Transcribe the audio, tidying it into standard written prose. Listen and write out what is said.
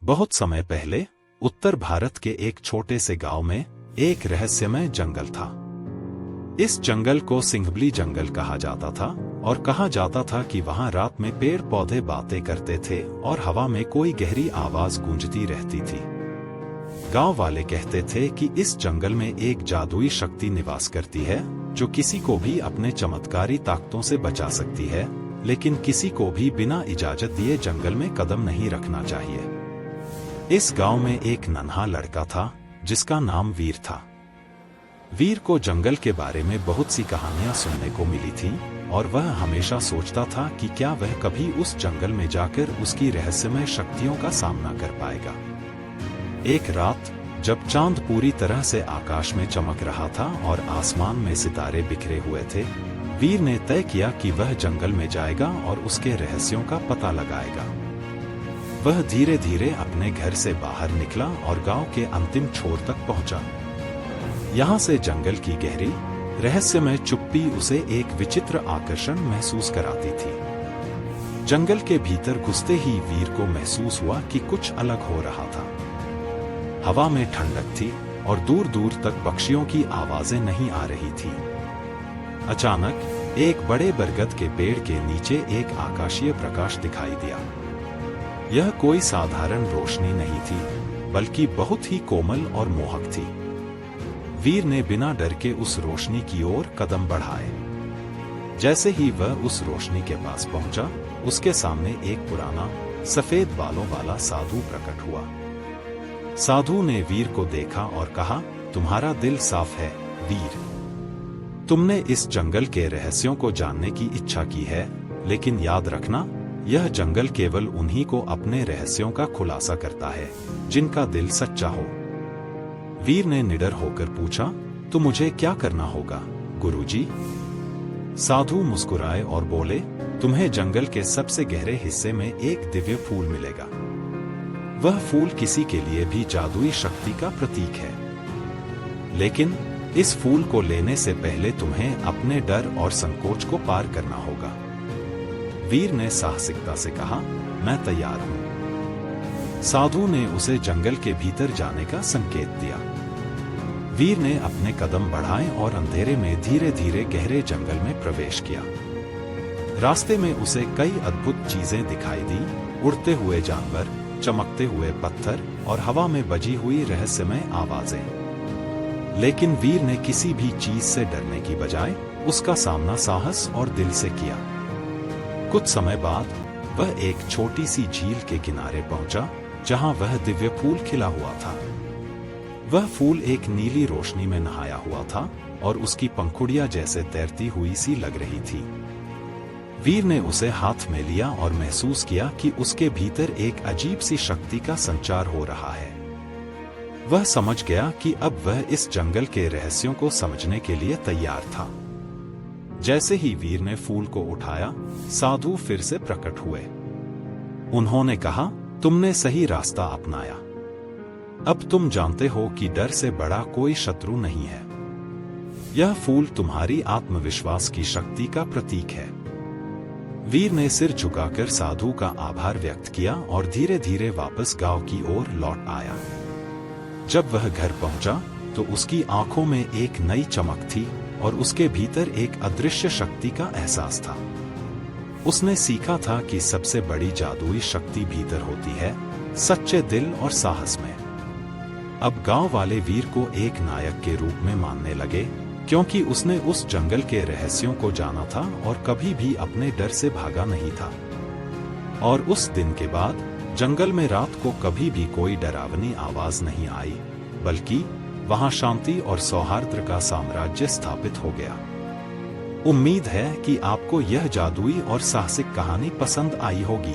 बहुत समय पहले उत्तर भारत के एक छोटे से गांव में एक रहस्यमय जंगल था। इस जंगल को सिंहबली जंगल कहा जाता था और कहा जाता था कि वहां रात में पेड़ पौधे बातें करते थे और हवा में कोई गहरी आवाज गूंजती रहती थी। गांव वाले कहते थे कि इस जंगल में एक जादुई शक्ति निवास करती है जो किसी को भी अपने चमत्कारी ताकतों से बचा सकती है, लेकिन किसी को भी बिना इजाजत दिए जंगल में कदम नहीं रखना चाहिए। इस गांव में एक नन्हा लड़का था जिसका नाम वीर था। वीर को जंगल के बारे में बहुत सी कहानियां सुनने को मिली थी और वह हमेशा सोचता था कि क्या वह कभी उस जंगल में जाकर उसकी रहस्यमय शक्तियों का सामना कर पाएगा। एक रात जब चांद पूरी तरह से आकाश में चमक रहा था और आसमान में सितारे बिखरे हुए थे, वीर ने तय किया कि वह जंगल में जाएगा और उसके रहस्यों का पता लगाएगा। वह धीरे धीरे अपने घर से बाहर निकला और गांव के अंतिम छोर तक पहुंचा। यहां से जंगल की गहरी रहस्यमय चुप्पी उसे एक विचित्र आकर्षण महसूस कराती थी। जंगल के भीतर घुसते ही वीर को महसूस हुआ कि कुछ अलग हो रहा था। हवा में ठंडक थी और दूर दूर तक पक्षियों की आवाजें नहीं आ रही थी। अचानक एक बड़े बरगद के पेड़ के नीचे एक आकाशीय प्रकाश दिखाई दिया। यह कोई साधारण रोशनी नहीं थी, बल्कि बहुत ही कोमल और मोहक थी। वीर ने बिना डर के उस रोशनी की ओर कदम बढ़ाए। जैसे ही वह उस रोशनी के पास पहुंचा, उसके सामने एक पुराना सफेद बालों वाला साधु प्रकट हुआ। साधु ने वीर को देखा और कहा, तुम्हारा दिल साफ है वीर। तुमने इस जंगल के रहस्यों को जानने की इच्छा की है, लेकिन याद रखना, यह जंगल केवल उन्हीं को अपने रहस्यों का खुलासा करता है जिनका दिल सच्चा हो। वीर ने निडर होकर पूछा, तो मुझे क्या करना होगा गुरुजी? साधु मुस्कुराए और बोले, तुम्हें जंगल के सबसे गहरे हिस्से में एक दिव्य फूल मिलेगा। वह फूल किसी के लिए भी जादुई शक्ति का प्रतीक है, लेकिन इस फूल को लेने से पहले तुम्हें अपने डर और संकोच को पार करना होगा। वीर ने साहसिकता से कहा, मैं तैयार हूं। साधु ने उसे जंगल के भीतर जाने का संकेत दिया। वीर ने अपने कदम बढ़ाए और अंधेरे में धीरे धीरे गहरे जंगल में प्रवेश किया। रास्ते में उसे कई अद्भुत चीजें दिखाई दी, उड़ते हुए जानवर, चमकते हुए पत्थर और हवा में बजी हुई रहस्यमय आवाजें। लेकिन वीर ने किसी भी चीज से डरने की बजाय उसका सामना साहस और दिल से किया। कुछ समय बाद वह एक छोटी सी झील के किनारे पहुंचा, जहां वह दिव्य फूल खिला हुआ था। वह फूल एक नीली रोशनी में नहाया हुआ था और उसकी पंखुड़ियां जैसे तैरती हुई सी लग रही थी। वीर ने उसे हाथ में लिया और महसूस किया कि उसके भीतर एक अजीब सी शक्ति का संचार हो रहा है। वह समझ गया कि अब वह इस जंगल के रहस्यों को समझने के लिए तैयार था। जैसे ही वीर ने फूल को उठाया, साधु फिर से प्रकट हुए। उन्होंने कहा, तुमने सही रास्ता अपनाया। अब तुम जानते हो कि डर से बड़ा कोई शत्रु नहीं है। यह फूल तुम्हारी आत्मविश्वास की शक्ति का प्रतीक है। वीर ने सिर झुकाकर साधु का आभार व्यक्त किया और धीरे धीरे वापस गांव की ओर लौट आया। जब वह घर पहुंचा तो उसकी आंखों में एक नई चमक थी और उसके भीतर एक अदृश्य शक्ति का एहसास था। उसने सीखा था कि सबसे बड़ी जादुई शक्ति भीतर होती है, सच्चे दिल और साहस में। अब गांव वाले वीर को एक नायक के रूप में मानने लगे, क्योंकि उसने उस जंगल के रहस्यों को जाना था और कभी भी अपने डर से भागा नहीं था। और उस दिन के बाद जंगल में रात को कभी भी कोई डरावनी आवाज नहीं आई, बल्कि वहां शांति और सौहार्द का साम्राज्य स्थापित हो गया। उम्मीद है कि आपको यह जादुई और साहसिक कहानी पसंद आई होगी।